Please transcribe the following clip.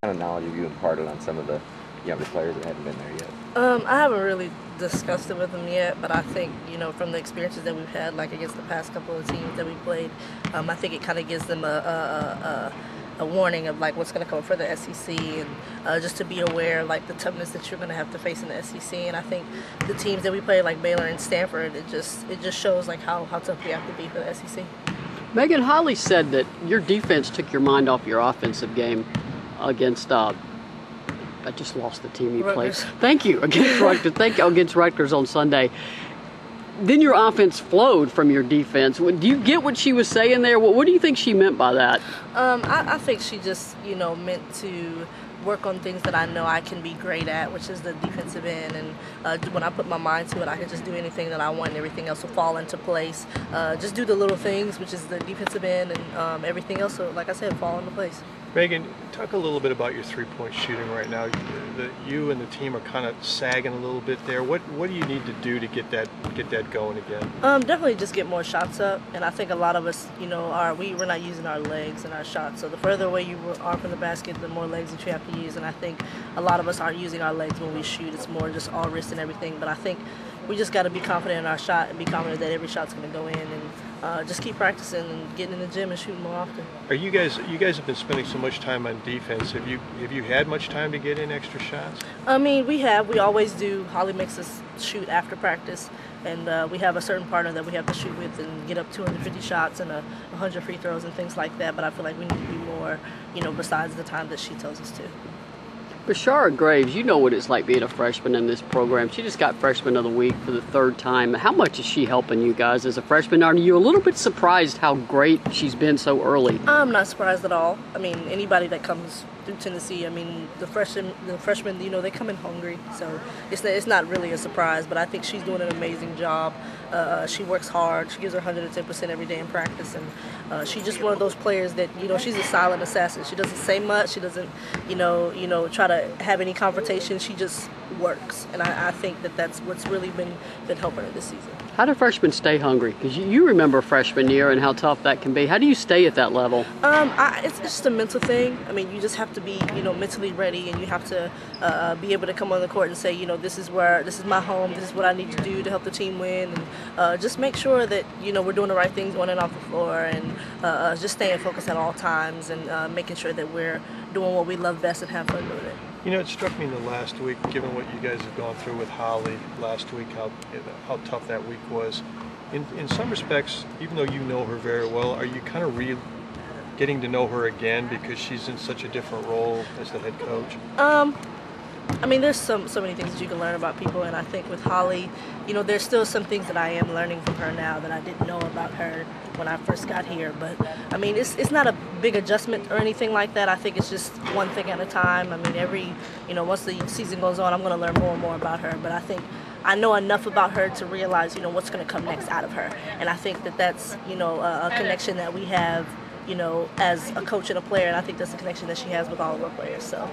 kind of knowledge have you imparted on some of the younger players that haven't been there yet? I haven't really discussed it with them yet, but I think, from the experiences that we've had, like against the past couple of teams that we played, I think it kind of gives them a warning of like what's going to come for the SEC, and just to be aware like the toughness that you're going to have to face in the SEC. And I think the teams that we play, like Baylor and Stanford, it just shows like how tough we have to be for the SEC. Meighan, Holly said that your defense took your mind off your offensive game against I just lost the team you Rutgers. played. Thank you. Against Rutgers. Thank you. Against Rutgers on Sunday. Then your offense flowed from your defense. Do you get what she was saying there? What do you think she meant by that? I think she just, meant to work on things that I know I can be great at, which is the defensive end. And when I put my mind to it, I can just do anything that I want, and everything else will fall into place. Just do the little things, which is the defensive end, and everything else will, like I said, fall into place. Meighan, talk a little bit about your three-point shooting right now. You and the team are kind of sagging a little bit there. What do you need to do to get that going again? Definitely just get more shots up, and I think a lot of us, we're not using our legs in our shots. So the further away you are from the basket, the more legs that you have to use. And I think a lot of us aren't using our legs when we shoot. It's more just all wrist and everything. But I think we just got to be confident in our shot and be confident that every shot's going to go in, and just keep practicing and getting in the gym and shooting more often. You guys have been spending so much time on defense. Have you had much time to get in extra shots? I mean, we always do. Holly makes us shoot after practice, and we have a certain partner that we have to shoot with and get up 250 shots and 100 free throws and things like that. But I feel like we need to be more, besides the time that she tells us to. Bashara Graves, you know what it's like being a freshman in this program. She just got Freshman of the Week for the third time. How much is she helping you guys as a freshman? Are you a little bit surprised how great she's been so early? I'm not surprised at all. I mean, anybody that comes through Tennessee, I mean, the freshmen, they come in hungry, so it's not really a surprise. But I think she's doing an amazing job. She works hard. She gives her 110% every day in practice, and she's just one of those players that she's a silent assassin. She doesn't say much. She doesn't try to have any confrontation. She just works, and I think that's what's really been helping her this season. How do freshmen stay hungry? Because you remember freshman year and how tough that can be. How do you stay at that level? It's just a mental thing. I mean, you just have to be, mentally ready, and you have to be able to come on the court and say, this is my home. This is what I need to do to help the team win, and just make sure that we're doing the right things on and off the floor, and just staying focused at all times, and making sure that we're doing what we love best and have fun doing it. It struck me in the last week, given what you guys have gone through with Holly last week, how tough that week was. In some respects, even though you know her very well, are you kind of getting to know her again because she's in such a different role as the head coach? I mean, there's so many things that you can learn about people, and I think with Holly, there's still some things that I am learning from her now that I didn't know about her when I first got here. But I mean, it's not a big adjustment or anything like that. I think it's just one thing at a time. I mean, once the season goes on, I'm going to learn more and more about her. But I think I know enough about her to realize, what's going to come next out of her. And I think that's, a connection that we have, as a coach and a player. And I think that's a connection that she has with all of our players. So.